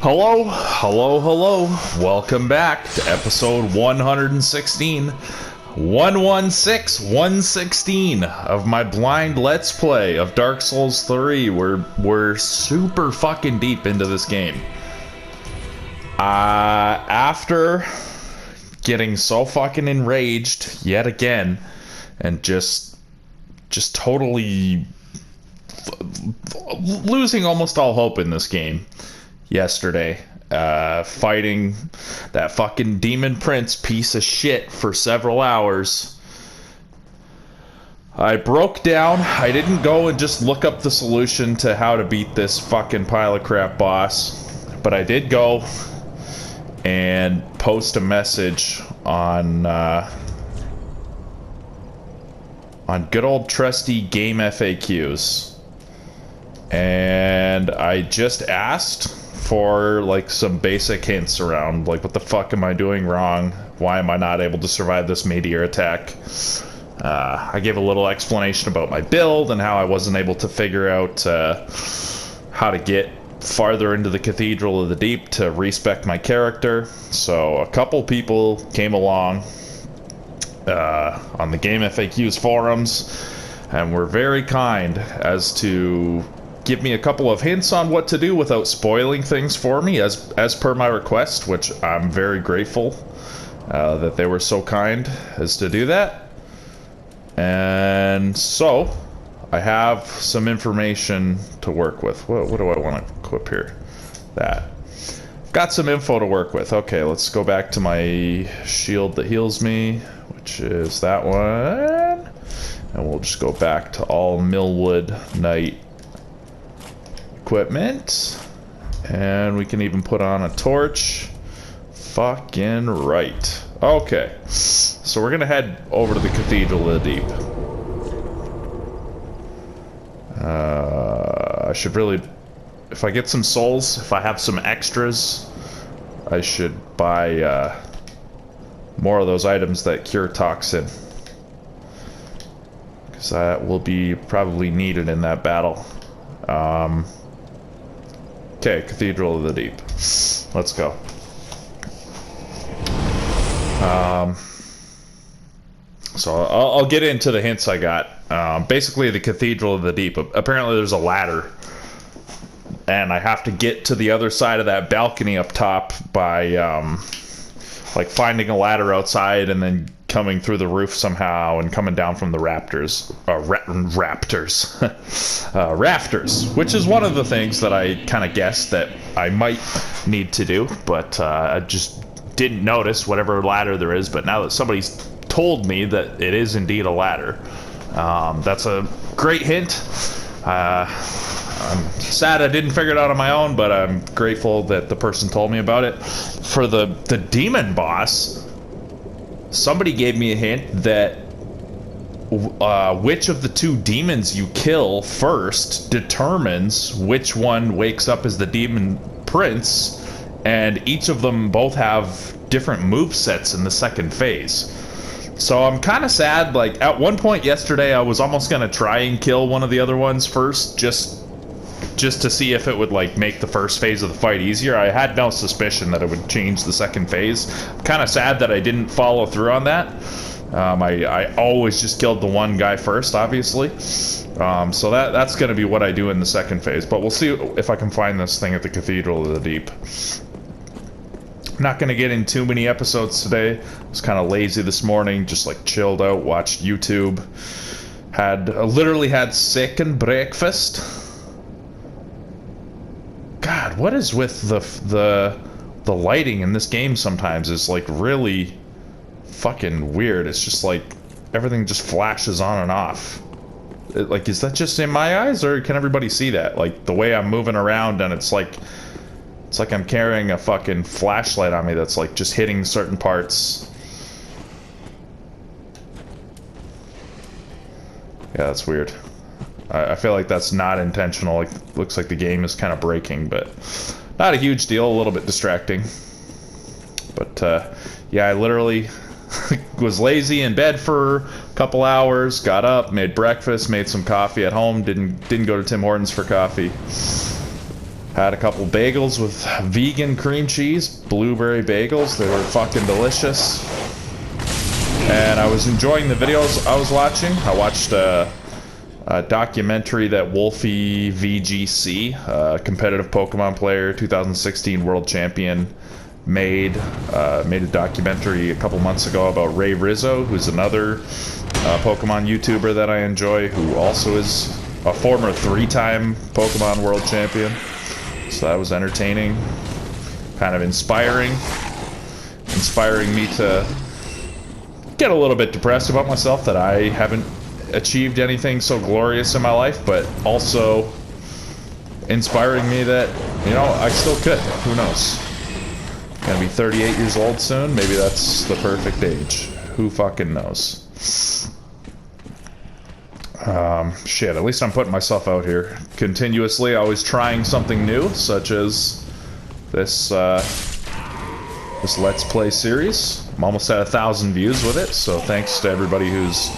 Hello, hello, hello. Welcome back to episode 116, 116 of my blind Let's Play of Dark Souls 3. We're super fucking deep into this game. After getting so fucking enraged yet again and just totally losing almost all hope in this game yesterday, fighting that fucking demon prince piece of shit for several hours, I broke down. I didn't go and just look up the solution to how to beat this fucking pile of crap boss, but I did go and post a message on good old trusty Game FAQs, and I just asked for like some basic hints around like, what the fuck am I doing wrong? Why am I not able to survive this meteor attack? I gave a little explanation about my build and how I wasn't able to figure out how to get farther into the Cathedral of the Deep to respec my character. So a couple people came along on the Game FAQs forums and were very kind as to give me a couple of hints on what to do without spoiling things for me, as per my request, which I'm very grateful that they were so kind as to do that. And so I have some information to work with. What do I want to equip here? That. Got some info to work with. Okay, let's go back to my shield that heals me, which is that one. And we'll just go back to all Millwood Knight equipment, and we can even put on a torch. Fucking right. Okay, so we're gonna head over to the Cathedral of the Deep. I should really, if I get some souls, if I have some extras, I should buy more of those items that cure toxin, because that will be probably needed in that battle. Okay, Cathedral of the Deep. Let's go. So I'll get into the hints I got. Basically, the Cathedral of the Deep. Apparently, there's a ladder, and I have to get to the other side of that balcony up top by like finding a ladder outside and then coming through the roof somehow and coming down from the rafters, which is one of the things that I kind of guessed that I might need to do, but I just didn't notice whatever ladder there is. But now that somebody's told me that it is indeed a ladder, that's a great hint. I'm sad I didn't figure it out on my own, but I'm grateful that the person told me about it. For the demon boss, somebody gave me a hint that which of the two demons you kill first determines which one wakes up as the demon prince, and each of them both have different move sets in the second phase. So I'm kind of sad. Like, at one point yesterday, I was almost gonna try and kill one of the other ones first, just to see if it would like make the first phase of the fight easier. I had no suspicion that it would change the second phase. I'm kind of sad that I didn't follow through on that. I always just killed the one guy first, obviously. So that's going to be what I do in the second phase. But we'll see if I can find this thing at the Cathedral of the Deep. I'm not going to get in too many episodes today. I was kind of lazy this morning, just like chilled out, watched YouTube. Literally had second breakfast. God, what is with the lighting in this game sometimes is like really fucking weird. It's just like everything just flashes on and off. Like, is that just in my eyes, or can everybody see that? Like, the way I'm moving around, and it's like I'm carrying a fucking flashlight on me that's like just hitting certain parts. Yeah, that's weird. I feel like that's not intentional. Like, looks like the game is kind of breaking, but not a huge deal. A little bit distracting. But yeah, I literally was lazy in bed for a couple hours, got up, made breakfast, made some coffee at home, didn't go to Tim Hortons for coffee. Had a couple bagels with vegan cream cheese, blueberry bagels. They were fucking delicious. And I was enjoying the videos I was watching. I watched a documentary that Wolfie VGC, competitive Pokemon player, 2016 world champion, made a documentary a couple months ago about Ray Rizzo, who's another Pokemon YouTuber that I enjoy, who also is a former 3-time Pokemon world champion. So that was entertaining, kind of inspiring me to get a little bit depressed about myself that I haven't achieved anything so glorious in my life, but also inspiring me that, you know, I still could. Who knows? Gonna be 38 years old soon. Maybe that's the perfect age. Who fucking knows? Shit, at least I'm putting myself out here continuously, always trying something new, such as this this Let's Play series. I'm almost at 1,000 views with it, so thanks to everybody who's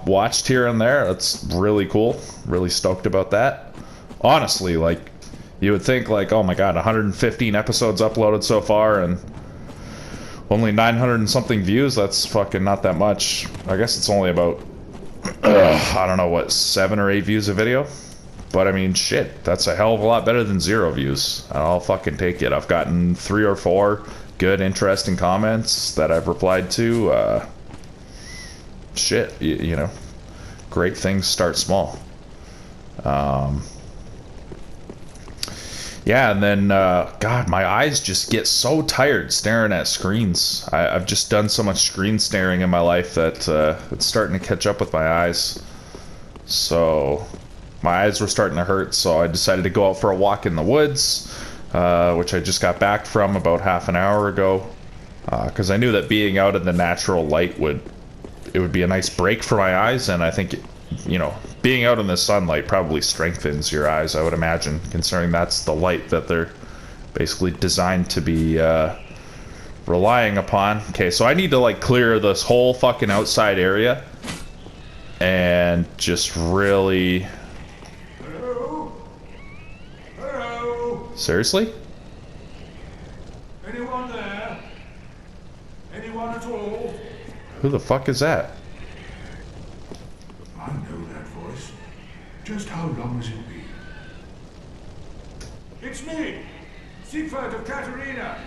watched here and there. That's really cool. Really stoked about that. Honestly, like, you would think, like, oh my god, 115 episodes uploaded so far and only 900 and something views. That's fucking not that much. I guess it's only about I don't know, what, 7 or 8 views a video? But I mean, shit, that's a hell of a lot better than 0 views. I'll fucking take it. I've gotten 3 or 4 good, interesting comments that I've replied to. Shit, you know, great things start small. Yeah, and then, God, my eyes just get so tired staring at screens. I've just done so much screen staring in my life that it's starting to catch up with my eyes. So, my eyes were starting to hurt, so I decided to go out for a walk in the woods, which I just got back from about half an hour ago, because I knew that being out in the natural light would be a nice break for my eyes, and I think you know, being out in the sunlight probably strengthens your eyes, I would imagine, considering that's the light that they're basically designed to be relying upon. Okay, so I need to, like, clear this whole fucking outside area and just really... Hello? Hello? Seriously? Anyone there? Anyone at all? Who the fuck is that? I know that voice. Just how long has it been? It's me, Siegfried of Katarina.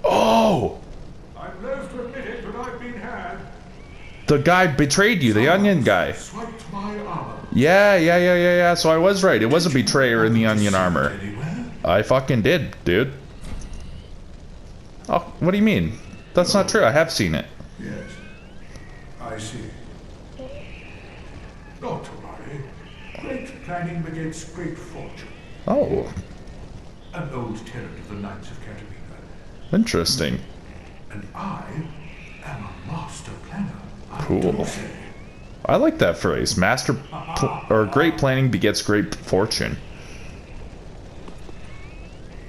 Oh! I'm loath to admit it, but I've been had. The guy betrayed you, the onion guy. Swiped my armor. Yeah. So I was right. It was a betrayer in the onion armor. Anywhere? I fucking did, dude. Oh, what do you mean? That's not true. I have seen it. Yes, I see. Not to worry. Great planning begets great fortune. Oh, An old tenant of the Knights of Katarina. interesting. And I am a master planner. I Cool. do say. I like that phrase. Great planning begets great fortune.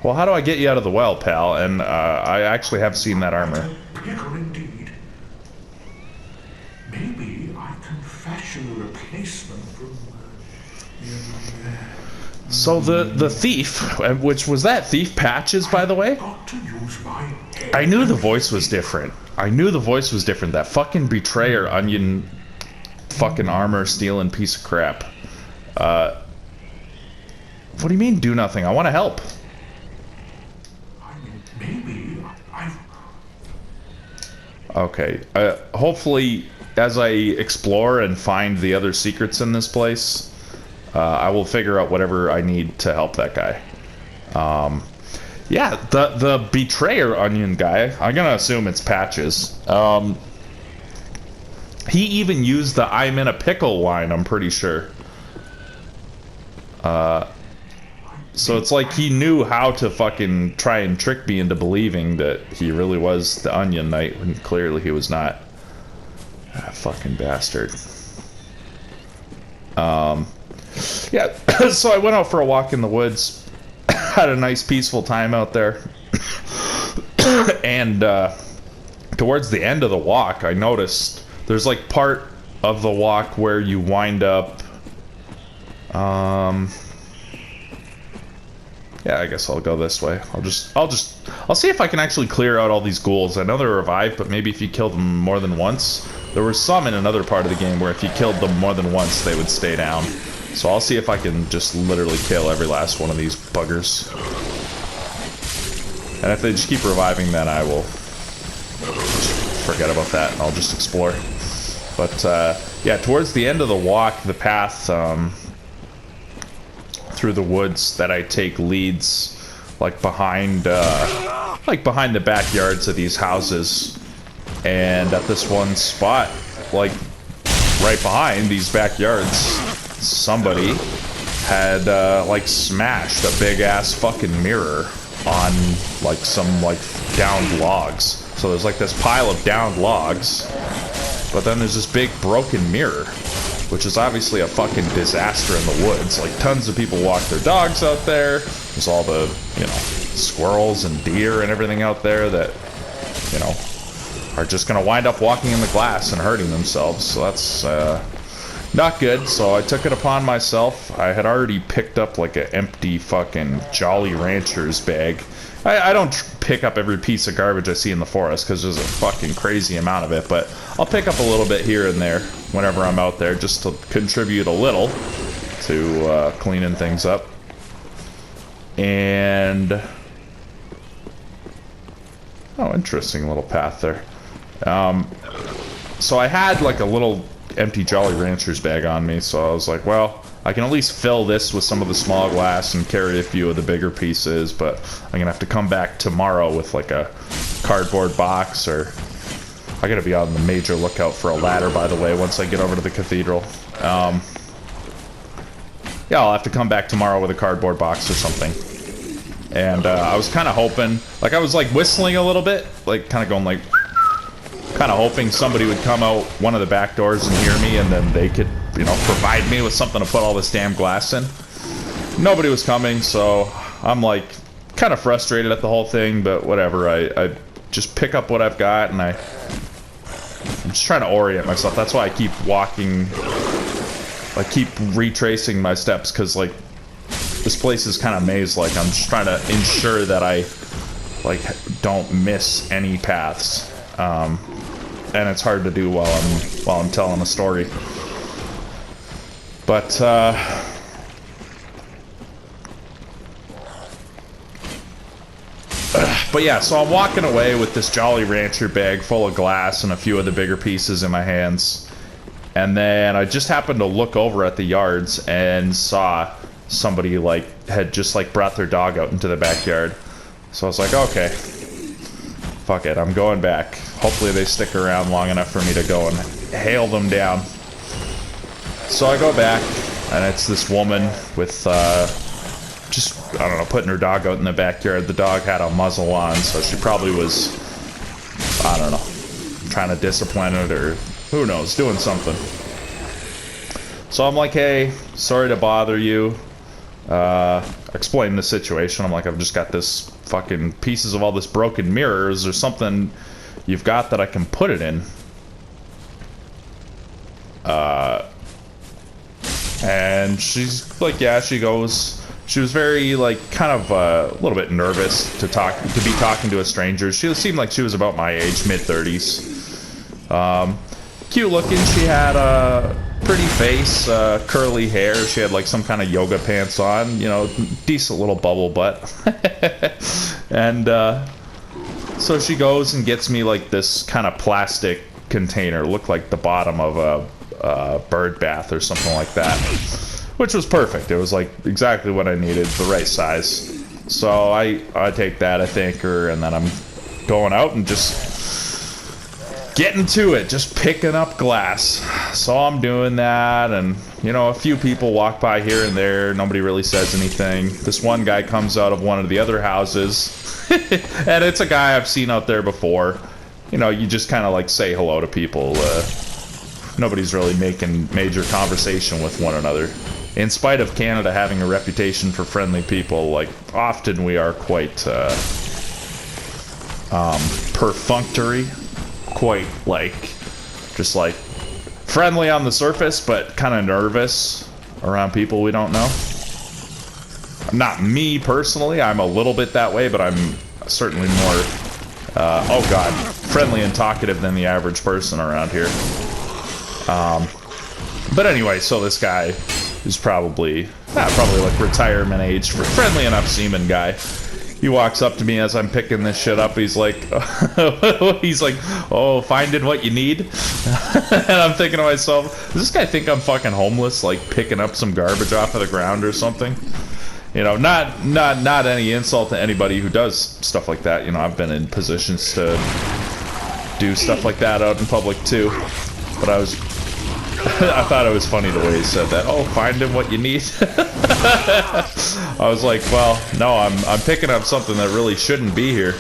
Well, how do I get you out of the well, pal? And I actually have seen that armor. Pickle indeed. Maybe I can fashion a replacement from So the thief, which was that thief Patches, by the way? got to use my head. I knew the voice was different. That fucking betrayer, onion, fucking armor stealing piece of crap. What do you mean do nothing? I want to help. I mean, maybe I've... Okay. Hopefully, as I explore and find the other secrets in this place, I will figure out whatever I need to help that guy. Yeah, the betrayer onion guy, I'm gonna assume it's Patches. He even used the "I'm in a pickle" line, I'm pretty sure. So it's like he knew how to fucking try and trick me into believing that he really was the Onion Knight when clearly he was not. Ah, fucking bastard. Yeah, so I went out for a walk in the woods. Had a nice peaceful time out there. And towards the end of the walk, I noticed there's like part of the walk where you wind up Yeah, I guess I'll go this way. I'll see if I can actually clear out all these ghouls. I know they're revived, but maybe if you killed them more than once. There were some in another part of the game where if you killed them more than once, they would stay down. So I'll see if I can just literally kill every last one of these buggers. And if they just keep reviving, then I will just forget about that and I'll just explore. But yeah, towards the end of the walk, the path through the woods that I take leads like behind the backyards of these houses. And at this one spot, like right behind these backyards, somebody had like smashed a big ass fucking mirror on like some like downed logs. So there's like this pile of downed logs, but then there's this big broken mirror, which is obviously a fucking disaster in the woods. Like tons of people walk their dogs out there. There's all the, you know, squirrels and deer and everything out there that, you know, are just gonna wind up walking in the glass and hurting themselves. So that's not good. So I took it upon myself. I had already picked up like an empty fucking Jolly Ranchers bag. I don't pick up every piece of garbage I see in the forest because there's a fucking crazy amount of it, but I'll pick up a little bit here and there whenever I'm out there just to contribute a little to cleaning things up. And oh, interesting little path there. So I had like a little empty Jolly Ranchers bag on me, so I was like, well, I can at least fill this with some of the small glass and carry a few of the bigger pieces, but I'm gonna have to come back tomorrow with like a cardboard box, or I gotta be on the major lookout for a ladder, by the way, once I get over to the cathedral. Yeah, I'll have to come back tomorrow with a cardboard box or something. And I was kind of hoping, like I was like whistling a little bit, like kind of going like, kind of hoping somebody would come out one of the back doors and hear me, and then they could, you know, provide me with something to put all this damn glass in. Nobody was coming, so I'm like kind of frustrated at the whole thing, but whatever. I just pick up what I've got, and I'm just trying to orient myself. That's why I keep walking, I keep retracing my steps, because like this place is kind of maze-like. I'm just trying to ensure that I like don't miss any paths. And it's hard to do while I'm telling a story. But yeah, so I'm walking away with this Jolly Rancher bag full of glass and a few of the bigger pieces in my hands. And then I just happened to look over at the yards and saw somebody like had just like brought their dog out into the backyard. So I was like, okay, fuck it, I'm going back. Hopefully they stick around long enough for me to go and hail them down. So I go back, and it's this woman with, just, I don't know, putting her dog out in the backyard. The dog had a muzzle on, so she probably was, I don't know, trying to discipline it, or who knows, doing something. So I'm like, hey, sorry to bother you. Explain the situation. I'm like, I've just got this fucking pieces of all this broken mirrors or something you've got that I can put it in. And she's like, yeah, she goes, she was very like kind of a little bit nervous to be talking to a stranger. She seemed like she was about my age, mid-30s. Cute looking. She had a pretty face, curly hair. She had like some kind of yoga pants on, you know, decent little bubble butt. And so she goes and gets me like this kind of plastic container, looked like the bottom of a bird bath or something like that, which was perfect. It was like exactly what I needed, the right size. So I take that, I thank her, and then I'm going out and just getting to it, just picking up glass. So I'm doing that, and you know, a few people walk by here and there. Nobody really says anything. This one guy comes out of one of the other houses, and it's a guy I've seen out there before. You know, you just kind of like say hello to people. Nobody's really making major conversation with one another. In spite of Canada having a reputation for friendly people, like often we are quite perfunctory, quite like just like friendly on the surface, but kind of nervous around people we don't know. Not me personally, I'm a little bit that way, but I'm certainly more, oh god, friendly and talkative than the average person around here. But anyway, so this guy is probably like retirement age for friendly enough seaman guy. He walks up to me as I'm picking this shit up. He's like, oh, finding what you need? And I'm thinking to myself, does this guy think I'm fucking homeless, like picking up some garbage off of the ground or something? You know, not any insult to anybody who does stuff like that. You know, I've been in positions to do stuff like that out in public too. But I thought it was funny the way he said that. Oh, finding what you need. I was like, well, no, I'm picking up something that really shouldn't be here,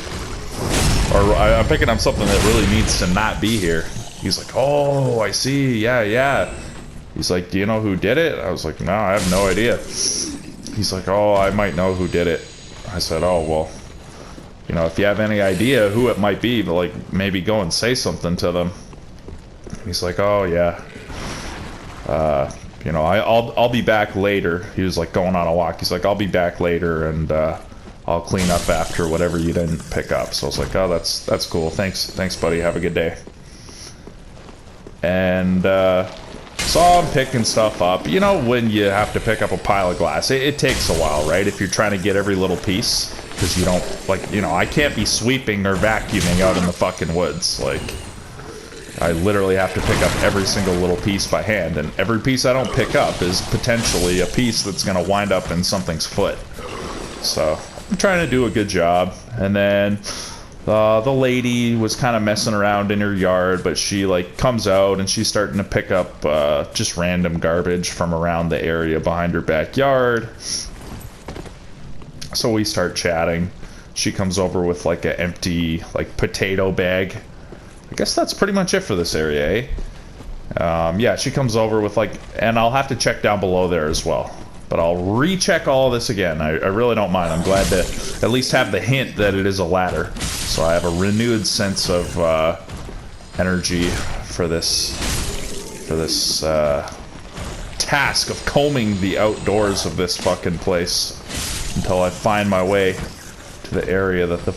or I'm picking up something that really needs to not be here. He's like, oh, I see, yeah. He's like, do you know who did it? I was like, no, I have no idea. He's like, oh, I might know who did it. I said, oh, well, you know, if you have any idea who it might be, but like maybe go and say something to them. He's like, oh yeah. You know, I'll be back later. He was like going on a walk. He's like, I'll be back later, and I'll clean up after whatever you didn't pick up. So I was like, oh, that's cool. Thanks, buddy. Have a good day. And so I'm picking stuff up. You know, when you have to pick up a pile of glass, it takes a while, right? If you're trying to get every little piece, because you don't, like, you know, I can't be sweeping or vacuuming out in the fucking woods, like. I literally have to pick up every single little piece by hand, and every piece I don't pick up is potentially a piece that's going to wind up in something's foot. So I'm trying to do a good job. And then the lady was kind of messing around in her yard, but she like comes out and she's starting to pick up just random garbage from around the area behind her backyard. So we start chatting. She comes over with like an empty like potato bag. I guess that's pretty much it for this area, eh? Yeah, she comes over with like, and I'll have to check down below there as well. But I'll recheck all of this again. I really don't mind. I'm glad to at least have the hint that it is a ladder. So I have a renewed sense of energy for this task of combing the outdoors of this fucking place until I find my way to the area that the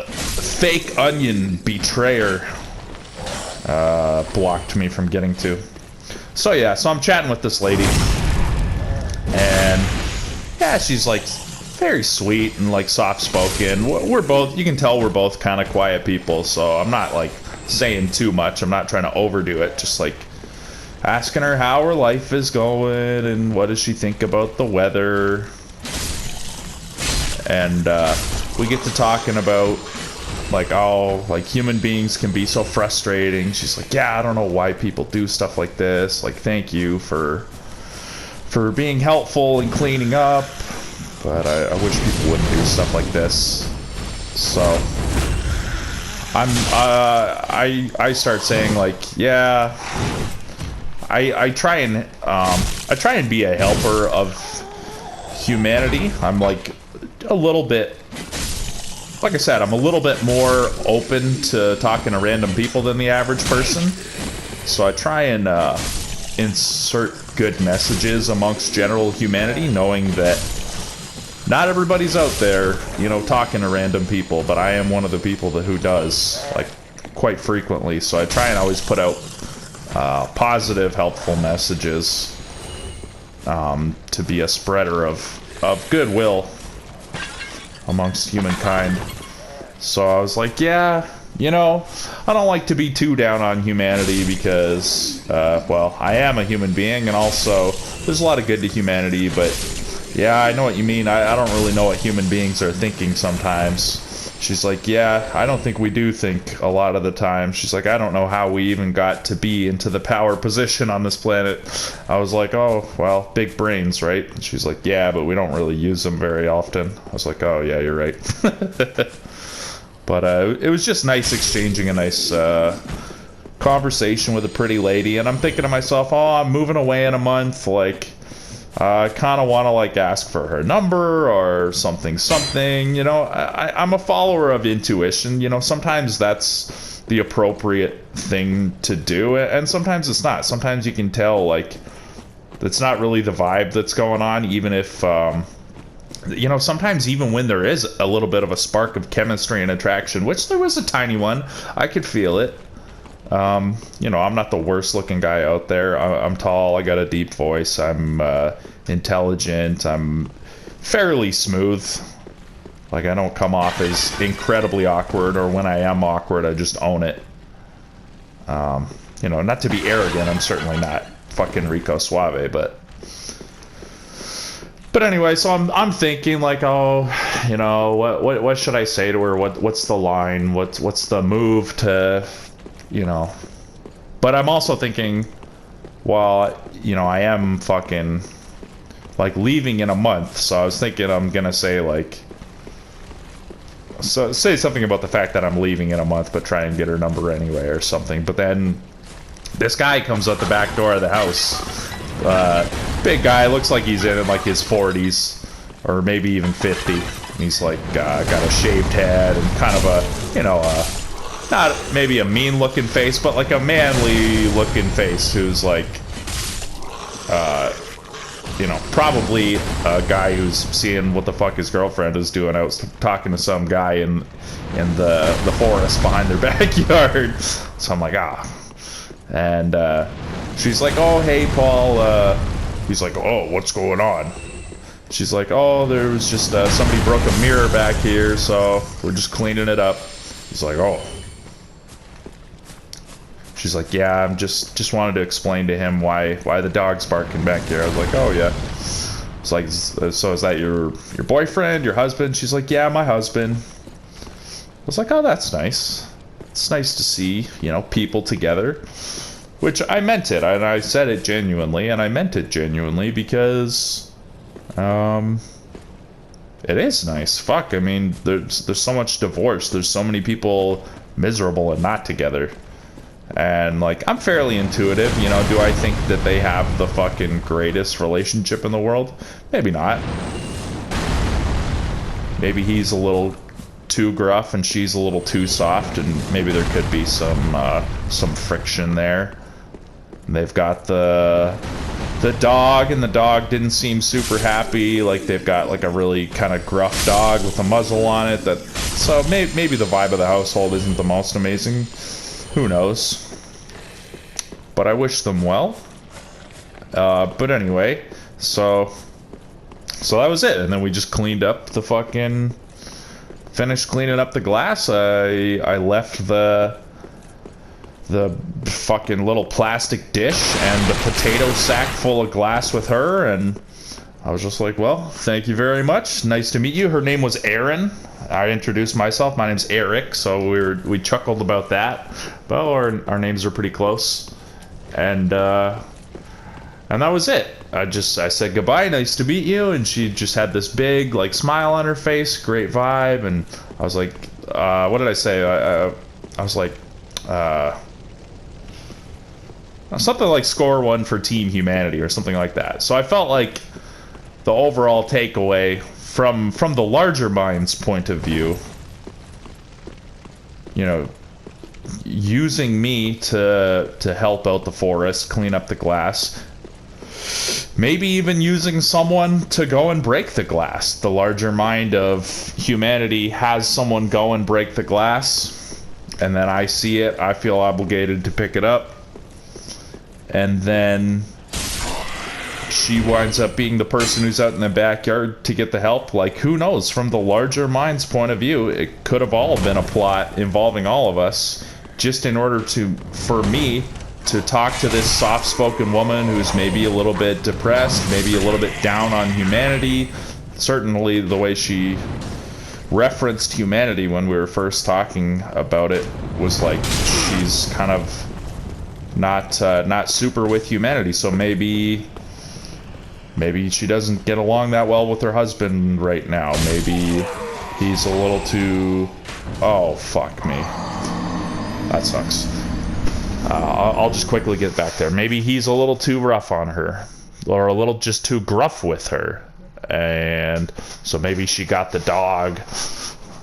fake onion betrayer blocked me from getting to. So yeah, so I'm chatting with this lady, and yeah, she's like very sweet and like soft-spoken. We're both, you can tell we're both kind of quiet people, so I'm not like saying too much. I'm not trying to overdo it, just like asking her how her life is going and what does she think about the weather. And we get to talking about like, oh, like human beings can be so frustrating. She's like, yeah, I don't know why people do stuff like this. Like, thank you for being helpful and cleaning up, but I wish people wouldn't do stuff like this. So I start saying like, yeah, I try and be a helper of humanity. I'm like a little bit, like I said, I'm a little bit more open to talking to random people than the average person. So I try and insert good messages amongst general humanity, knowing that not everybody's out there, you know, talking to random people, but I am one of the people who does, like, quite frequently. So I try and always put out positive, helpful messages to be a spreader of goodwill amongst humankind. So I was like, yeah, you know, I don't like to be too down on humanity because, well, I am a human being, and also there's a lot of good to humanity, but yeah, I know what you mean. I don't really know what human beings are thinking sometimes. She's like, yeah, I don't think we do think a lot of the time. She's like, I don't know how we even got to be into the power position on this planet. I was like, oh, well, big brains, right? And she's like, yeah, but we don't really use them very often. I was like, oh, yeah, you're right. But it was just nice exchanging a nice conversation with a pretty lady. And I'm thinking to myself, oh, I'm moving away in a month, like, I kind of want to like ask for her number or something, you know. I'm a follower of intuition, you know. Sometimes that's the appropriate thing to do, and sometimes it's not. Sometimes you can tell, like, That's not really the vibe that's going on, even if, you know, sometimes even when there is a little bit of a spark of chemistry and attraction, which there was a tiny one, I could feel it. You know, I'm not the worst looking guy out there. I'm tall, I got a deep voice, I'm intelligent, I'm fairly smooth. Like, I don't come off as incredibly awkward, or when I am awkward, I just own it. You know, not to be arrogant, I'm certainly not fucking Rico Suave, but anyway, so I'm thinking like, oh, you know, what should I say to her? What's the line? What's the move to, you know? But I'm also thinking, well, you know, I am fucking like leaving in a month, so I was thinking I'm gonna say like, so say something about the fact that I'm leaving in a month, but try and get her number anyway or something. But then this guy comes out the back door of the house. Big guy, looks like he's in like his 40s or maybe even 50. And he's like got a shaved head and kind of a, you know, not maybe a mean looking face, but like a manly looking face, who's like, you know, probably a guy who's seeing what the fuck his girlfriend is doing out talking to some guy in the forest behind their backyard. So I'm like, ah. And she's like, oh, hey, Paul. He's like, oh, what's going on? She's like, oh, there was just somebody broke a mirror back here, so we're just cleaning it up. He's like, oh. She's like, yeah, I'm just wanted to explain to him why the dog's barking back here. I was like, oh, yeah. It's like, so is that your boyfriend, your husband? She's like, yeah, my husband. I was like, oh, that's nice. It's nice to see, you know, people together. Which I meant it, and I said it genuinely, and I meant it genuinely because, it is nice. Fuck, I mean, there's so much divorce. There's so many people miserable and not together. And, like, I'm fairly intuitive, you know. Do I think that they have the fucking greatest relationship in the world? Maybe not. Maybe he's a little too gruff and she's a little too soft, and maybe there could be some friction there. And they've got the dog, and the dog didn't seem super happy. Like, they've got like a really kind of gruff dog with a muzzle on it. So maybe the vibe of the household isn't the most amazing. Who knows? But I wish them well. But anyway, so that was it. And then we just cleaned up the fucking... Finished cleaning up the glass. I left the fucking little plastic dish and the potato sack full of glass with her, and I was just like, well, thank you very much. Nice to meet you. Her name was Erin. I introduced myself. My name's Eric, so we chuckled about that. But our names are pretty close. And that was it. I said goodbye, nice to meet you, and she just had this big like smile on her face, great vibe, and I was like, what did I say? I was like, something like score one for Team Humanity or something like that. So I felt like the overall takeaway from the larger mind's point of view, you know, using me to help out the forest, clean up the glass, maybe even using someone to go and break the glass. The larger mind of humanity has someone go and break the glass, and then I see it, I feel obligated to pick it up, and then she winds up being the person who's out in the backyard to get the help. Like, who knows? From the larger mind's point of view, it could have all been a plot involving all of us, just in order for me to talk to this soft-spoken woman who's maybe a little bit depressed, maybe a little bit down on humanity. Certainly the way she referenced humanity when we were first talking about it was like she's kind of not super with humanity. So maybe she doesn't get along that well with her husband right now. Maybe he's a little too... Oh, fuck me. That sucks. I'll just quickly get back there. Maybe he's a little too rough on her, or a little just too gruff with her, and so maybe she got the dog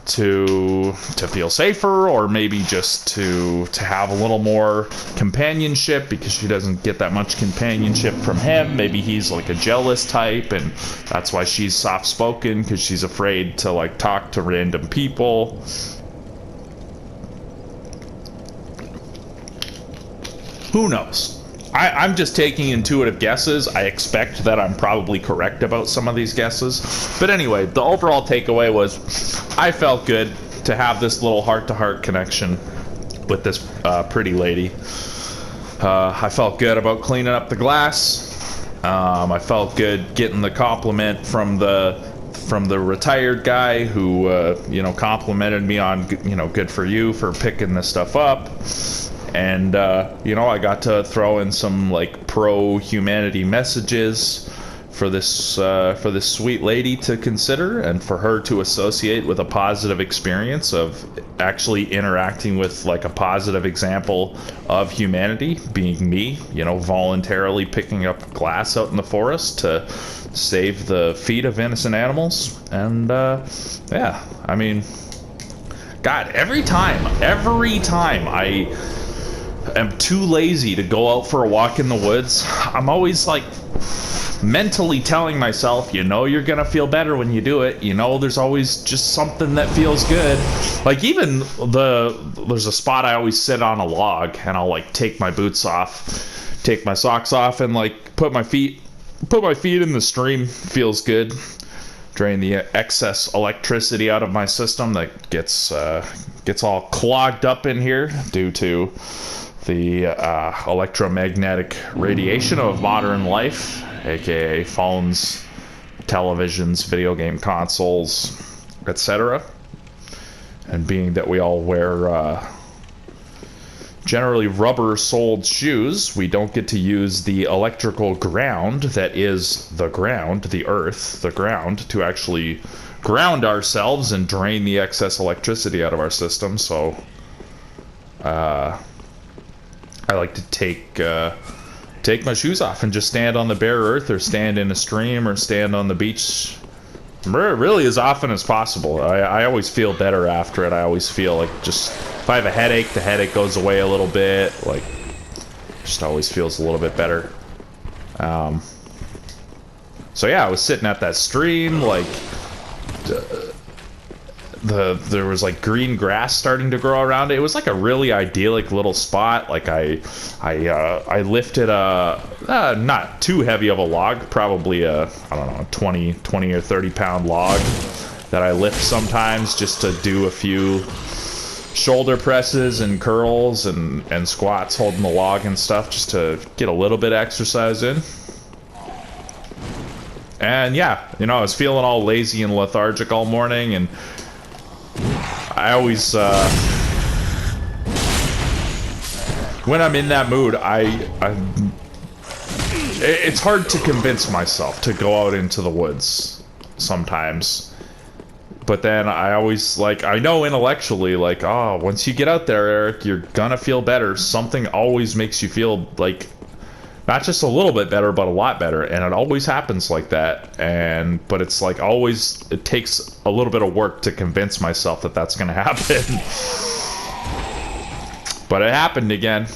to feel safer, or maybe just to have a little more companionship because she doesn't get that much companionship from him. Maybe he's like a jealous type and that's why she's soft-spoken, because she's afraid to like talk to random people. Who knows? I'm just taking intuitive guesses. I expect that I'm probably correct about some of these guesses. But anyway, the overall takeaway was I felt good to have this little heart-to-heart connection with this pretty lady. I felt good about cleaning up the glass. I felt good getting the compliment from the retired guy who, complimented me on, good for you for picking this stuff up. And, I got to throw in some, like, pro-humanity messages for this sweet lady to consider, and for her to associate with a positive experience of actually interacting with, like, a positive example of humanity, being me, voluntarily picking up glass out in the forest to save the feet of innocent animals. And, yeah, I mean, God, every time I am too lazy to go out for a walk in the woods, I'm always like mentally telling myself, you're gonna feel better when you do it. There's always just something that feels good. Like even there's a spot I always sit on a log and I'll like take my boots off, take my socks off, and like put my feet in the stream. Feels good. Drain the excess electricity out of my system that gets all clogged up in here due to the electromagnetic radiation of modern life, aka phones, televisions, video game consoles, etc. And being that we all wear generally rubber-soled shoes, we don't get to use the electrical ground that is the ground, the earth, the ground, to actually ground ourselves and drain the excess electricity out of our system. So I like to take my shoes off and just stand on the bare earth, or stand in a stream, or stand on the beach really as often as possible. I always feel better after it. I always feel like just if I have a headache, the headache goes away a little bit. Like, just always feels a little bit better. So yeah, I was sitting at that stream, like there was like green grass starting to grow around it. It was like a really idyllic little spot. Like I lifted a not too heavy of a log, probably a 20 or 30 pound log that I lift sometimes just to do a few shoulder presses and curls and squats holding the log and stuff, just to get a little bit of exercise in. And yeah, I was feeling all lazy and lethargic all morning, and I always, when I'm in that mood, it's hard to convince myself to go out into the woods sometimes. But then I always, I know intellectually, once you get out there, Eric, you're gonna feel better. Something always makes you feel not just a little bit better, but a lot better. And it always happens like that. But it's always, it takes a little bit of work to convince myself that that's going to happen. But it happened again.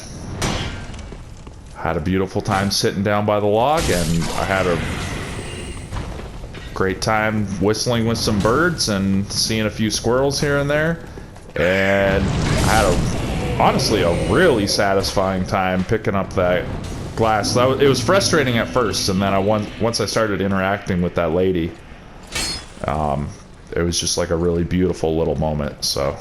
Had a beautiful time sitting down by the log, and I had a great time whistling with some birds and seeing a few squirrels here and there. And I had honestly a really satisfying time picking up that glass. It was frustrating at first, and then once I started interacting with that lady, it was just like a really beautiful little moment. So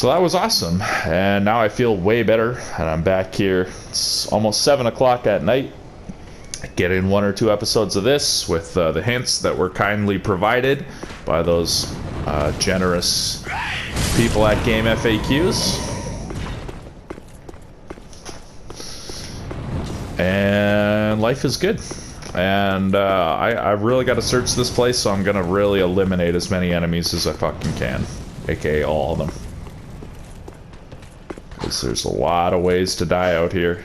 that was awesome, and now I feel way better, and I'm back here. It's almost 7 o'clock at night. I get in 1 or 2 episodes of this with the hints that were kindly provided by those generous people at Game FAQs. And life is good. And I've really got to search this place, so I'm going to really eliminate as many enemies as I fucking can. AKA all of them. Because there's a lot of ways to die out here.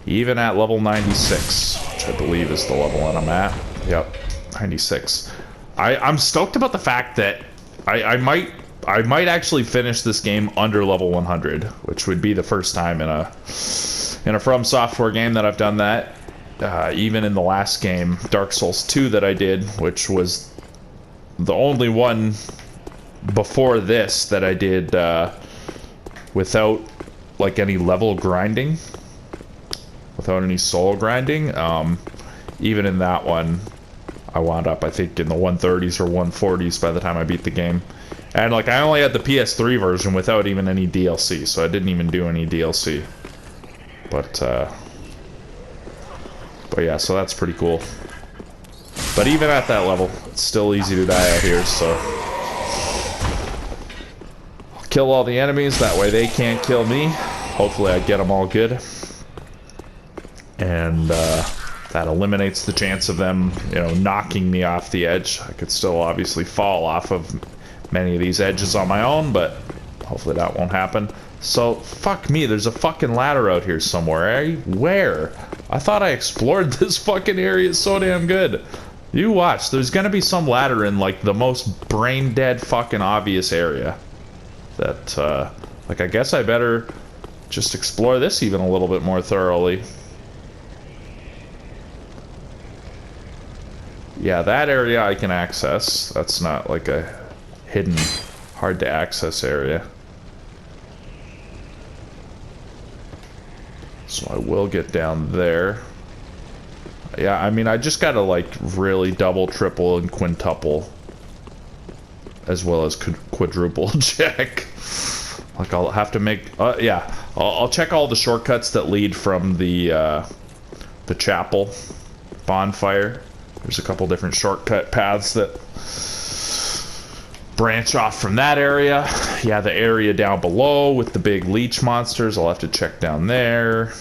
Even at level 96, which I believe is the level that I'm at. Yep, 96. I'm stoked about the fact that I might actually finish this game under level 100, which would be the first time in a From Software game that I've done that. Even in the last game, Dark Souls 2, that I did, which was the only one before this that I did without like any level grinding, without any soul grinding. Even in that one, I wound up, I think, in the 130s or 140s by the time I beat the game. And like, I only had the PS3 version without even any DLC, so I didn't even do any DLC. But yeah, so that's pretty cool. But even at that level, it's still easy to die out here, so I'll kill all the enemies, that way they can't kill me. Hopefully I get them all good. And that eliminates the chance of them, you know, knocking me off the edge. I could still obviously fall off of many of these edges on my own, but hopefully that won't happen. So, fuck me, there's a fucking ladder out here somewhere, eh? Where? I thought I explored this fucking area so damn good. You watch, there's gonna be some ladder in, like, the most brain-dead fucking obvious area. That, like, I guess I better just explore this even a little bit more thoroughly. Yeah, that area I can access. That's not, like, a hidden, hard-to-access area. So I will get down there. Yeah, I mean, I just gotta, like, really double, triple, and quintuple, as well as quadruple check. Like, I'll have to make, yeah, I'll check all the shortcuts that lead from the chapel bonfire. There's a couple different shortcut paths that branch off from that area. Yeah, the area down below with the big leech monsters, I'll have to check down there.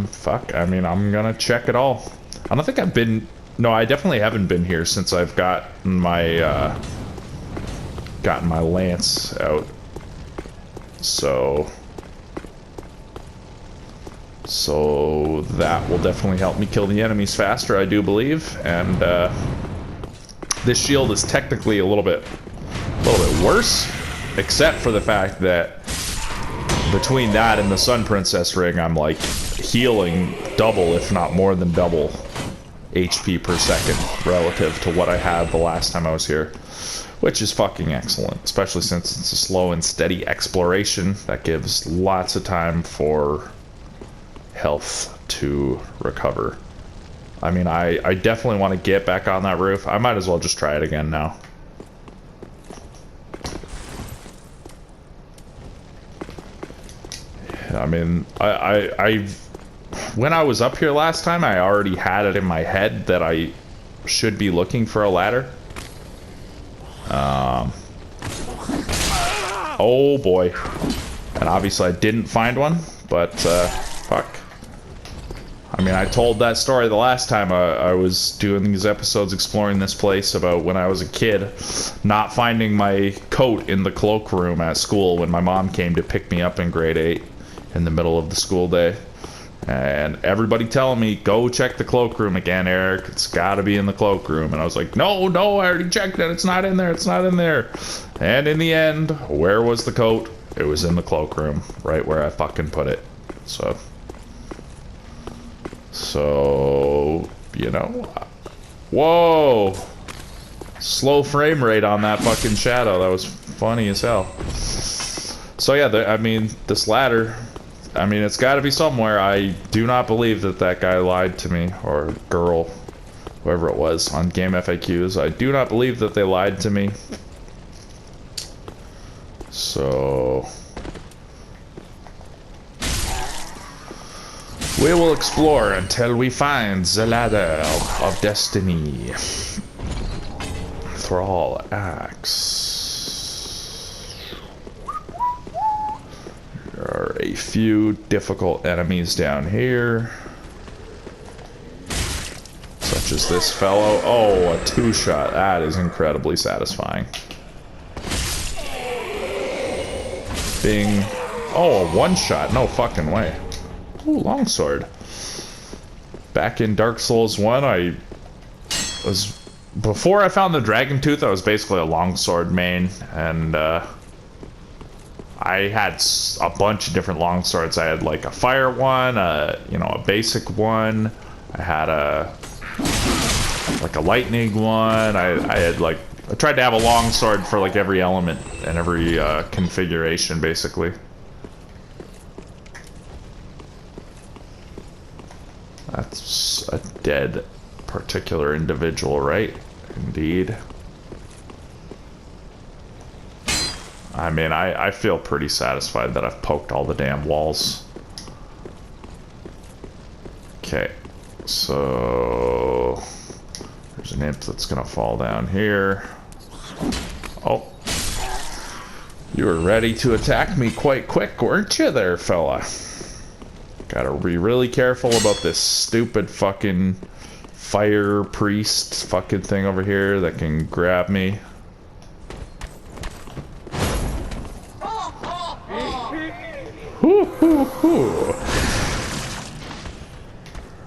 Fuck, I mean, I'm gonna check it all. I don't think I've been, no, I definitely haven't been here since I've gotten my lance out. So that will definitely help me kill the enemies faster, I do believe. And this shield is technically a little bit worse, except for the fact that between that and the Sun Princess ring, I'm like healing double, if not more than double, HP per second relative to what I had the last time I was here, which is fucking excellent, especially since it's a slow and steady exploration that gives lots of time for health to recover. I mean, I definitely want to get back on that roof. I might as well just try it again now. I mean, I when I was up here last time, I already had it in my head that I should be looking for a ladder. Oh boy. And obviously I didn't find one, but fuck. I mean, I told that story the last time I was doing these episodes exploring this place about when I was a kid, not finding my coat in the cloakroom at school when my mom came to pick me up in grade 8 in the middle of the school day. And everybody telling me, go check the cloakroom again, Eric. It's gotta be in the cloakroom. And I was like, no, I already checked it. It's not in there. It's not in there. And in the end, where was the coat? It was in the cloakroom, right where I fucking put it. So, you know, whoa, slow frame rate on that fucking shadow. That was funny as hell. So yeah, I mean, this ladder, I mean, it's got to be somewhere. I do not believe that that guy lied to me, or girl, whoever it was on Game FAQs. I do not believe that they lied to me. So we will explore until we find the ladder of destiny. Thrall axe. There are a few difficult enemies down here, such as this fellow. Oh, a two-shot. That is incredibly satisfying. Bing. Oh, a one-shot. No fucking way. Ooh, longsword. Back in Dark Souls 1, I was before I found the Dragon Tooth, I was basically a longsword main, and I had a bunch of different longswords. I had like a fire one, you know, a basic one. I had like a lightning one. I had like, I tried to have a longsword for like every element and every configuration, basically. That's a dead particular individual, right? Indeed. I mean, I feel pretty satisfied that I've poked all the damn walls. Okay, so there's an imp that's gonna fall down here. Oh, you were ready to attack me quite quick, weren't you there, fella? Gotta be really careful about this stupid fucking fire priest fucking thing over here that can grab me. Hoo, hoo, hoo.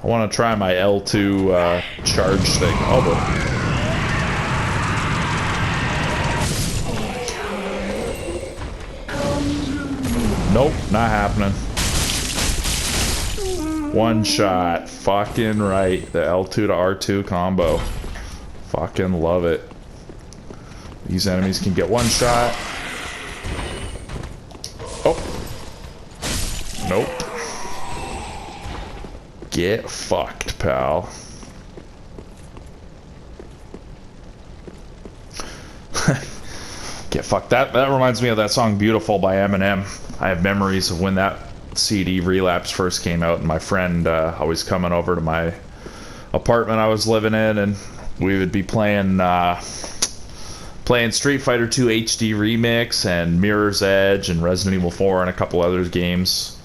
I want to try my L2 charge thing. Oh, nope, not happening. One shot. Fucking right. The L2 to R2 combo. Fucking love it. These enemies can get one shot. Oh. Nope. Get fucked, pal. Get fucked. That reminds me of that song Beautiful by Eminem. I have memories of when that CD Relapse first came out, and my friend always coming over to my apartment I was living in, and we would be playing Street Fighter 2 HD Remix and Mirror's Edge and Resident Evil 4 and a couple other games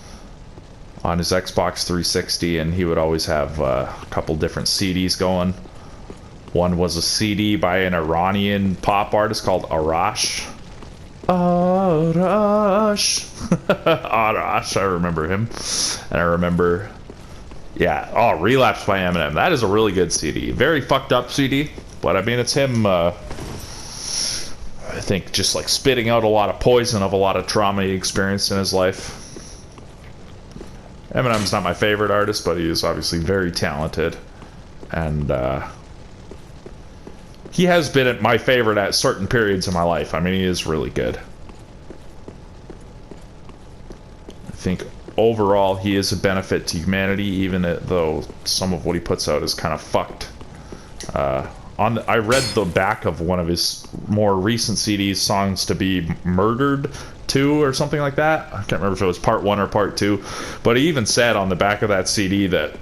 on his Xbox 360, and he would always have a couple different CDs going. One was a CD by an Iranian pop artist called Arash. Arash. Arash, I remember him. And I remember, yeah, oh, Relapse by Eminem. That is a really good CD. Very fucked up CD, but I mean, it's him, I think, just like spitting out a lot of poison of a lot of trauma he experienced in his life. Eminem's not my favorite artist, but he is obviously very talented. And, he has been my favorite at certain periods of my life. I mean, he is really good. I think overall he is a benefit to humanity, even though some of what he puts out is kind of fucked. I read the back of one of his more recent CDs, Songs to Be Murdered 2 or something like that. I can't remember if it was part 1 or part 2, but he even said on the back of that CD that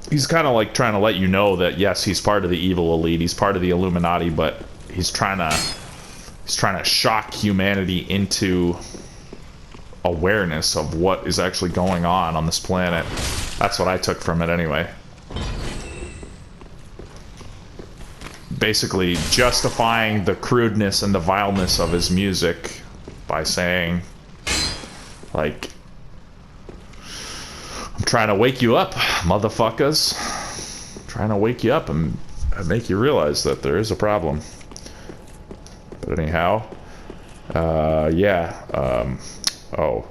he's kind of like trying to let you know that yes, he's part of the evil elite, he's part of the Illuminati, but he's trying to shock humanity into awareness of what is actually going on this planet. That's what I took from it anyway. Basically justifying the crudeness and the vileness of his music by saying, like, I'm trying to wake you up, motherfuckers. I'm trying to wake you up and make you realize that there is a problem. But anyhow, yeah, oh,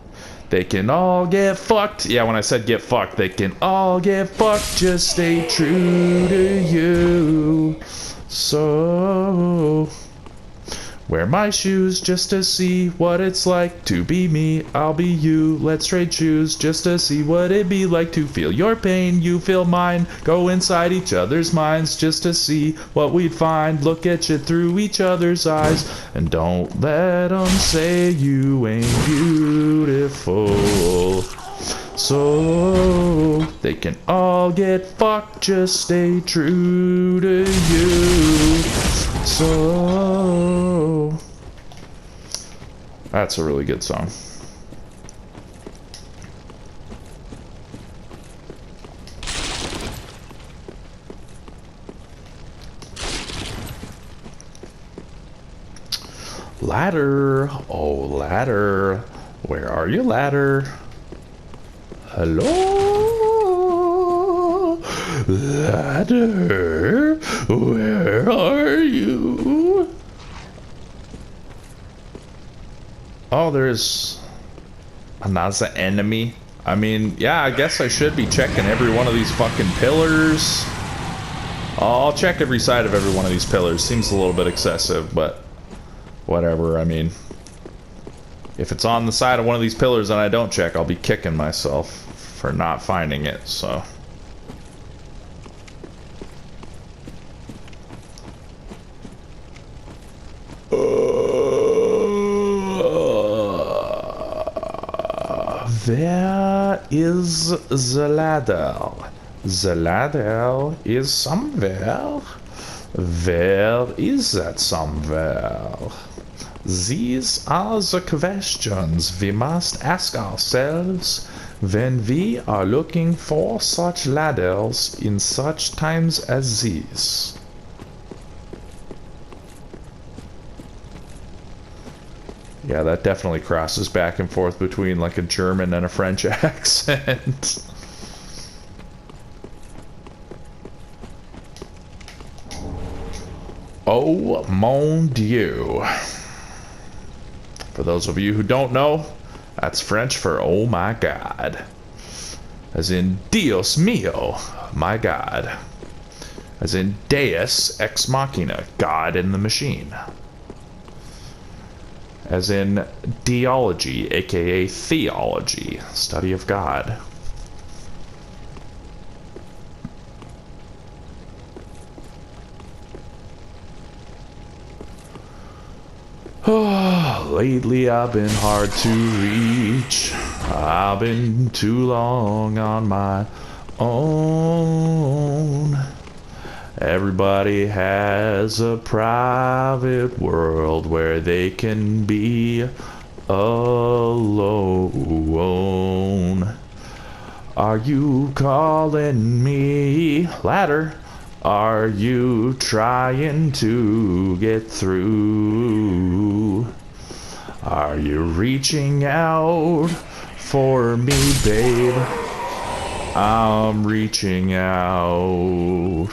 they can all get fucked. Yeah, when I said get fucked, they can all get fucked. Just stay true to you. So wear my shoes just to see what it's like to be me. I'll be you. Let's trade shoes just to see what it'd be like to feel your pain. You feel mine. Go inside each other's minds just to see what we'd find. Look at you through each other's eyes. And don't let them say you ain't beautiful. So they can all get fucked. Just stay true to you. So that's a really good song. Ladder. Oh, ladder. Where are you, ladder? Hello? Ladder, where are you? Oh, there's another enemy. I mean, yeah, I guess I should be checking every one of these fucking pillars. I'll check every side of every one of these pillars. Seems a little bit excessive, but whatever. I mean, if it's on the side of one of these pillars and I don't check, I'll be kicking myself for not finding it, so. Where is the ladder? The ladder is somewhere. Where is that somewhere? These are the questions we must ask ourselves when we are looking for such ladders in such times as these. Yeah, that definitely crosses back and forth between like a German and a French accent. Oh mon Dieu. For those of you who don't know, that's French for oh my God. As in Dios mío, my God. As in Deus ex machina, God in the machine. As in deology, aka theology, study of God. Lately I've been hard to reach. I've been too long on my own. Everybody has a private world where they can be alone. Are you calling me ladder? Are you trying to get through? Are you reaching out for me, babe? I'm reaching out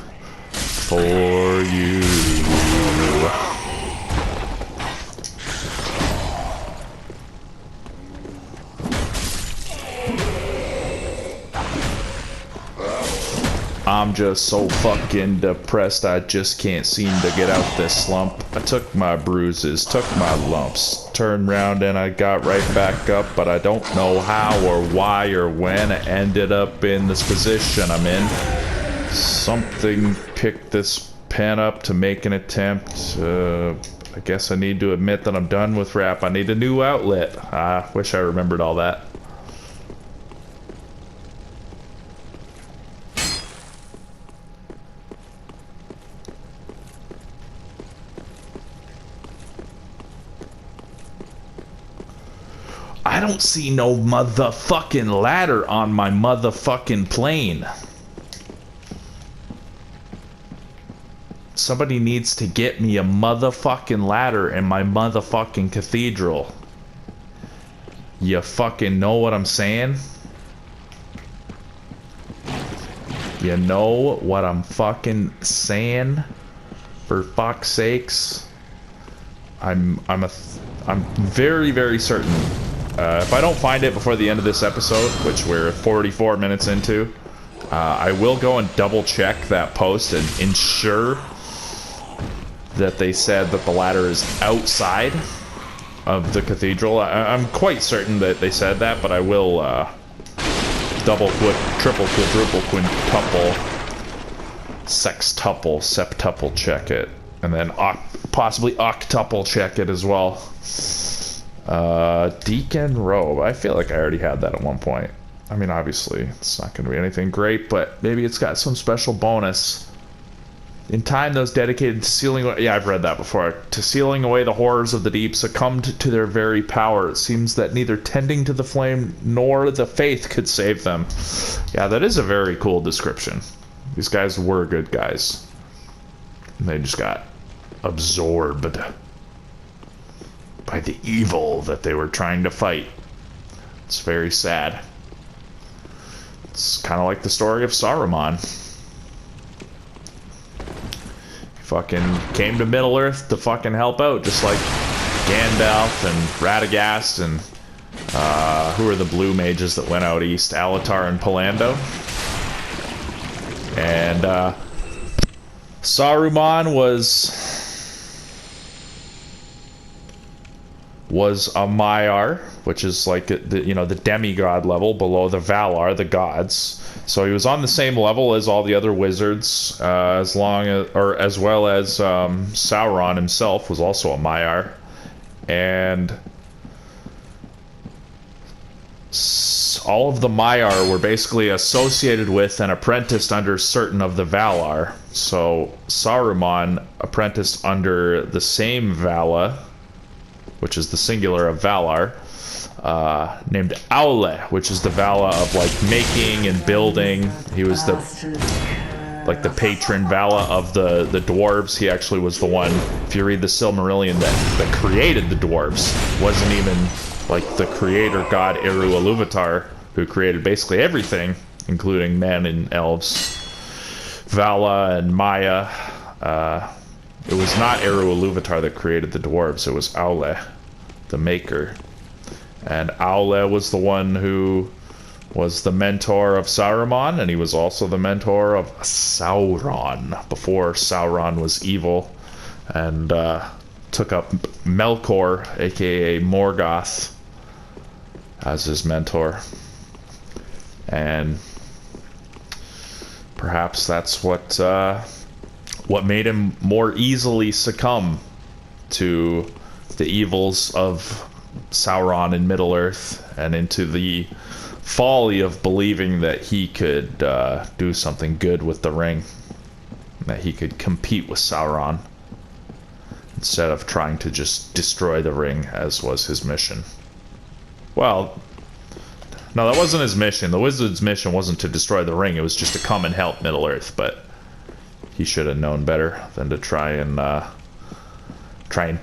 for you. I'm just so fucking depressed, I just can't seem to get out this slump. I took my bruises, took my lumps, turned round and I got right back up, but I don't know how or why or when I ended up in this position I'm in. Something picked this pen up to make an attempt. I guess I need to admit that I'm done with rap. I need a new outlet. I wish I remembered all that. I don't see no motherfucking ladder on my motherfucking plane. Somebody needs to get me a motherfucking ladder in my motherfucking cathedral. You fucking know what I'm saying? You know what I'm fucking saying? For fuck's sakes. I'm very, very certain. If I don't find it before the end of this episode, which we're 44 minutes into, I will go and double check that post and ensure that they said that the ladder is outside of the cathedral. I'm quite certain that they said that, but I will double, triple, quadruple, quintuple, sextuple, septuple check it, and then possibly octuple check it as well. Deacon robe. I feel like I already had that at one point. I mean, obviously, it's not going to be anything great, but maybe it's got some special bonus. In time, those dedicated to sealing away... Yeah, I've read that before. To sealing away the horrors of the deep succumbed to their very power. It seems that neither tending to the flame nor the faith could save them. Yeah, that is a very cool description. These guys were good guys. And they just got absorbed by the evil that they were trying to fight. It's very sad. It's kind of like the story of Saruman. fucking came to Middle-earth to fucking help out, just like Gandalf and Radagast and who are the blue mages that went out east? Alatar and Palando. And Saruman was a Maiar, which is like the demigod level below the Valar, the gods. So he was on the same level as all the other wizards, as well as Sauron himself was also a Maiar, and all of the Maiar were basically associated with and apprenticed under certain of the Valar. So Saruman apprenticed under the same Vala, which is the singular of Valar, named Aule, which is the Vala of like making and building. He was the patron Vala of the dwarves. He actually was the one, if you read the Silmarillion, that created the dwarves. Wasn't even like the creator god Eru Ilúvatar, who created basically everything, including men and elves. Vala and Maya. It was not Eru Ilúvatar that created the dwarves. It was Aule, the maker. And Aule was the one who was the mentor of Saruman, and he was also the mentor of Sauron before Sauron was evil and took up Melkor, aka Morgoth, as his mentor. And perhaps that's what made him more easily succumb to the evils of Sauron in Middle-earth and into the folly of believing that he could do something good with the ring, that he could compete with Sauron instead of trying to just destroy the ring, as was his mission. Well, no, that wasn't his mission. The wizard's mission wasn't to destroy the ring, it was just to come and help Middle-earth, but he should have known better than to try and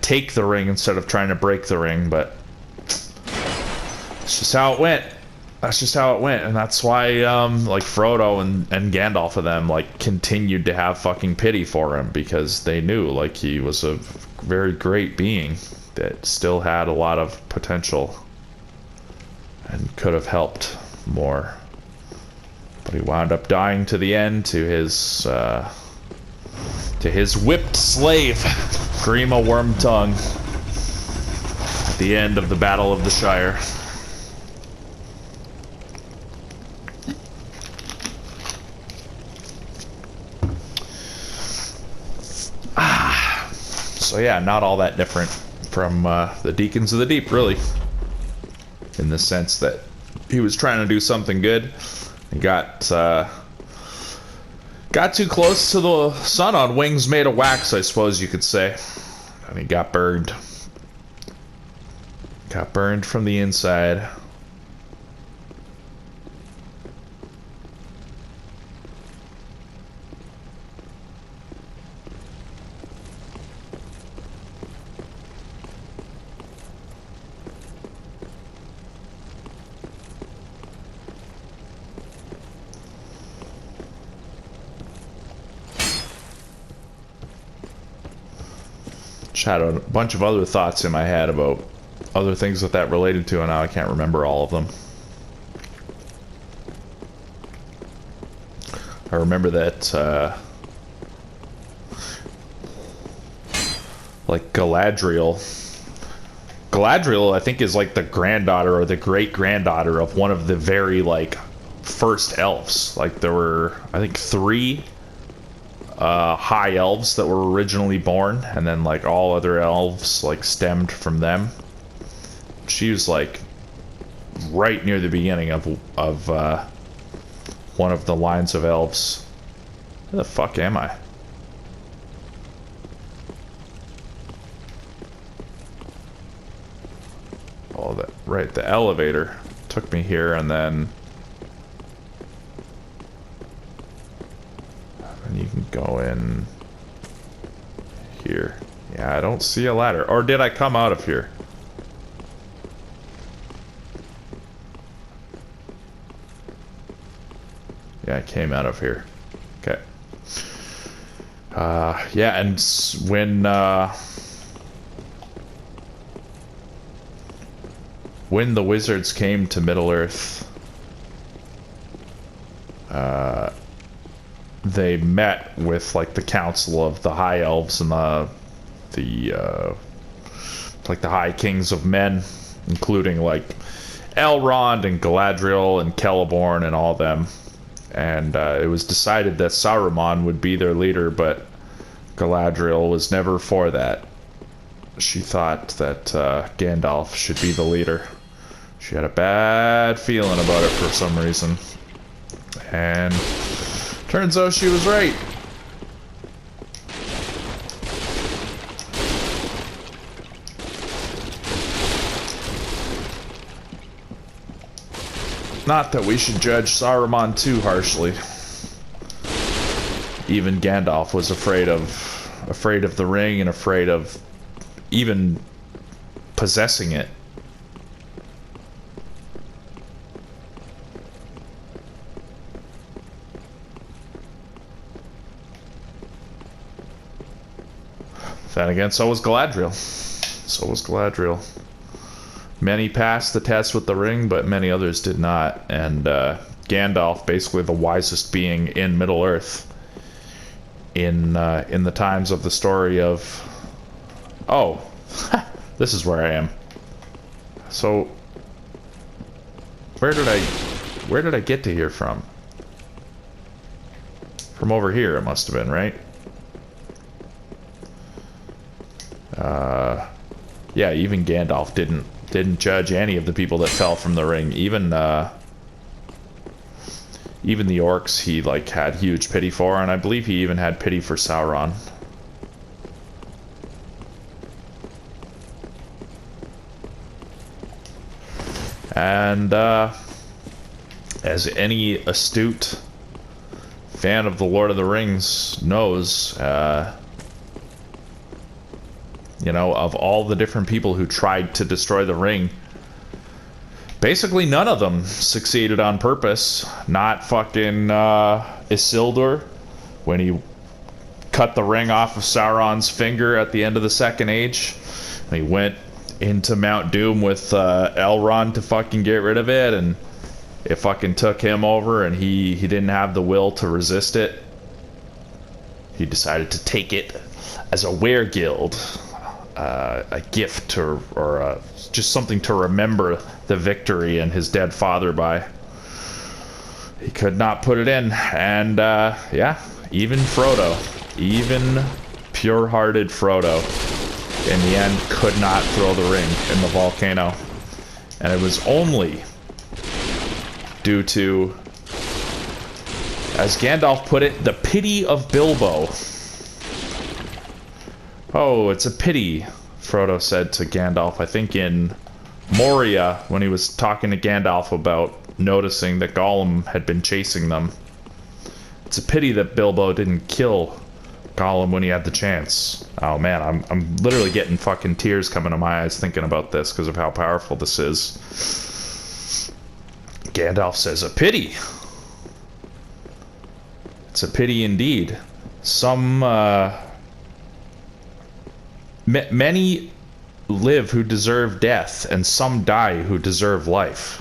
take the ring instead of trying to break the ring. But it's just how it went. That's just how it went, and that's why like Frodo and Gandalf of them like continued to have fucking pity for him, because they knew like he was a very great being that still had a lot of potential and could have helped more. But he wound up dying to the end to his whipped slave, Grima Wormtongue, at the end of the Battle of the Shire. So yeah, not all that different from the Deacons of the Deep, really, in the sense that he was trying to do something good and got too close to the sun on wings made of wax, I suppose you could say, and he got burned. Got burned from the inside. Had a bunch of other thoughts in my head about other things that related to, and now I can't remember all of them. I remember that like Galadriel I think is like the granddaughter or the great granddaughter of one of the very like first elves. Like there were, I think, 3 high elves that were originally born, and then like all other elves like stemmed from them. She was like right near the beginning of one of the lines of elves. Where the fuck am I? Oh, that right, the elevator took me here, and then you can go in here. Yeah, I don't see a ladder. Or did I come out of here? Yeah, I came out of here. Okay. Yeah, and when the wizards came to Middle-earth, they met with like the council of the high elves and the high kings of men, including like Elrond and Galadriel and Celeborn and all them. And it was decided that Saruman would be their leader, but Galadriel was never for that. She thought that Gandalf should be the leader. She had a bad feeling about it for some reason. And turns out she was right. Not that we should judge Saruman too harshly. Even Gandalf was afraid of the ring and afraid of even possessing it. Then again, so was Galadriel. Many passed the test with the ring, but many others did not. And Gandalf, basically the wisest being in Middle-earth, in the times of the story of... Oh, this is where I am. So, where did I get to here from? From over here, it must have been, right? Yeah, even Gandalf didn't judge any of the people that fell from the ring. Even the orcs he like had huge pity for, and I believe he even had pity for Sauron. And as any astute fan of the Lord of the Rings knows, you know, of all the different people who tried to destroy the ring, basically none of them succeeded on purpose. Not fucking Isildur, when he cut the ring off of Sauron's finger at the end of the Second Age. He went into Mount Doom with Elrond to fucking get rid of it, and it fucking took him over, and he didn't have the will to resist it. He decided to take it as a weregild. A gift or just something to remember the victory and his dead father by. He could not put it in, and yeah, even Frodo, even pure-hearted Frodo, in the end could not throw the ring in the volcano. And it was only due to, as Gandalf put it, the pity of Bilbo. Oh, it's a pity, Frodo said to Gandalf, I think in Moria, when he was talking to Gandalf about noticing that Gollum had been chasing them. It's a pity that Bilbo didn't kill Gollum when he had the chance. Oh man, I'm literally getting fucking tears coming to my eyes thinking about this because of how powerful this is. Gandalf says, a pity. It's a pity indeed. Many live who deserve death, and some die who deserve life.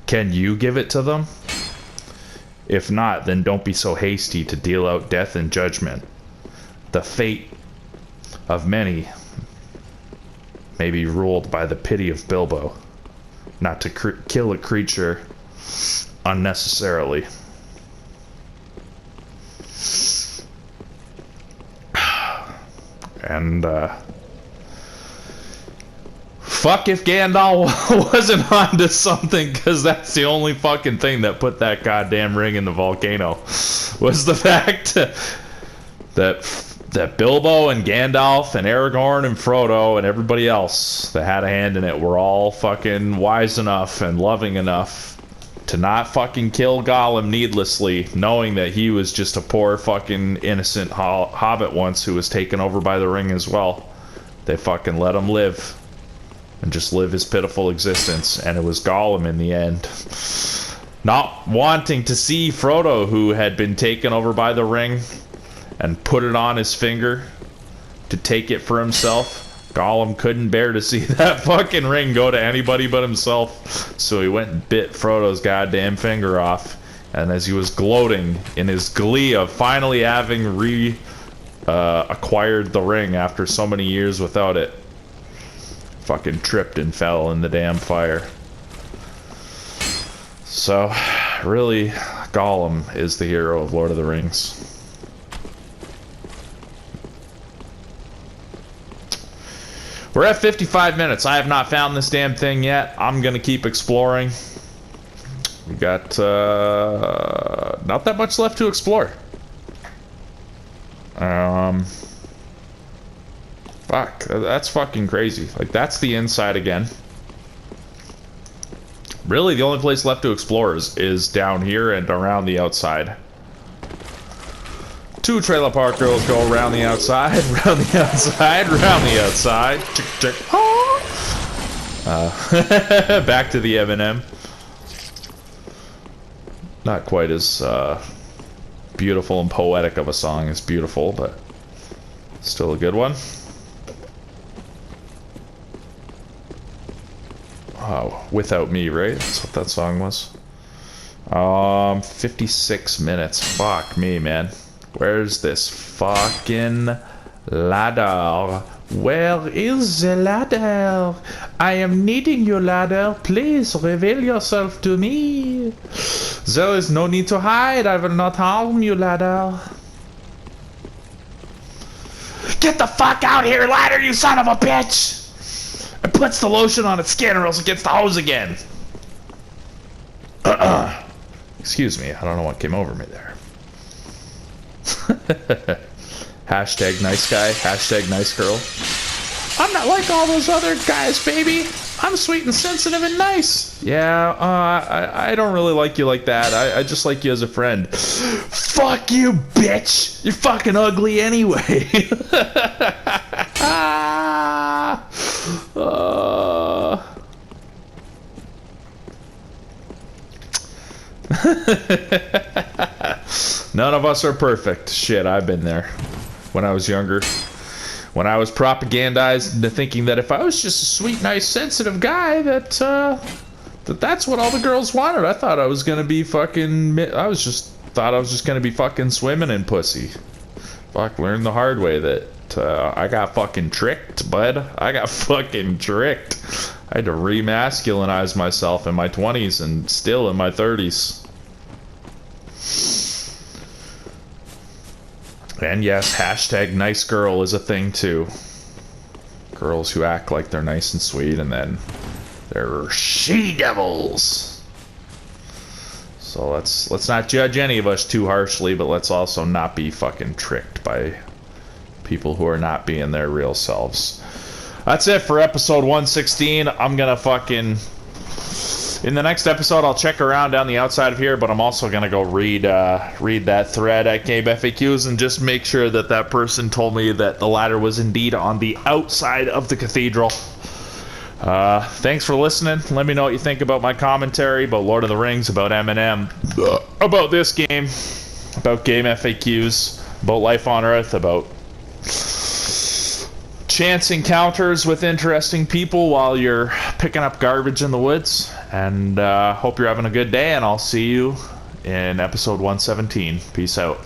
Can you give it to them? If not, then don't be so hasty to deal out death and judgment. The fate of many may be ruled by the pity of Bilbo, not to kill a creature unnecessarily. And, fuck if Gandalf wasn't onto something, because that's the only fucking thing that put that goddamn ring in the volcano, was the fact that Bilbo and Gandalf and Aragorn and Frodo and everybody else that had a hand in it were all fucking wise enough and loving enough to not fucking kill Gollum needlessly, knowing that he was just a poor fucking innocent hobbit once who was taken over by the ring as well. They fucking let him live and just live his pitiful existence, and it was Gollum in the end, not wanting to see Frodo, who had been taken over by the ring and put it on his finger to take it for himself. Gollum couldn't bear to see that fucking ring go to anybody but himself, so he went and bit Frodo's goddamn finger off. And as he was gloating in his glee of finally having acquired the ring after so many years without it, fucking tripped and fell in the damn fire. So, really, Gollum is the hero of Lord of the Rings. We're at 55 minutes. I have not found this damn thing yet. I'm gonna keep exploring. We got not that much left to explore. Fuck, that's fucking crazy. Like, that's the inside again. Really, the only place left to explore is down here and around the outside. 2 trailer park girls go around the outside, around the outside, around the outside. Chick, chick. Back to the Eminem. Not quite as beautiful and poetic of a song as Beautiful, but still a good one. Oh, Without Me, right? That's what that song was. 56 minutes. Fuck me, man. Where's this fucking ladder? Where is the ladder? I am needing you, ladder. Please reveal yourself to me. There is no need to hide. I will not harm you, ladder. Get the fuck out here, ladder, you son of a bitch! It puts the lotion on its skin or else it gets the hose again. Excuse me, I don't know what came over me there. Hashtag nice guy, hashtag nice girl. I'm not like all those other guys, baby. I'm sweet and sensitive and nice. Yeah, I don't really like you like that. I just like you as a friend. Fuck you, bitch. You're fucking ugly anyway. None of us are perfect. Shit, I've been there. When I was younger. When I was propagandized into thinking that if I was just a sweet, nice, sensitive guy, that's what all the girls wanted. I thought I was gonna be fucking... I thought I was just gonna be fucking swimming in pussy. Fuck, learned the hard way that I got fucking tricked, bud. I got fucking tricked. I had to remasculinize myself in my 20s and still in my 30s. And yes, hashtag nice girl is a thing too. Girls who act like they're nice and sweet and then they're she-devils. So let's not judge any of us too harshly, but let's also not be fucking tricked by people who are not being their real selves. That's it for episode 116. I'm gonna fucking... In the next episode, I'll check around down the outside of here, but I'm also going to go read that thread at Game FAQs and just make sure that that person told me that the ladder was indeed on the outside of the cathedral. Thanks for listening. Let me know what you think about my commentary, about Lord of the Rings, about Eminem, about this game, about Game FAQs, about Life on Earth, about chance encounters with interesting people while you're picking up garbage in the woods. And hope you're having a good day, and I'll see you in episode 117. Peace out.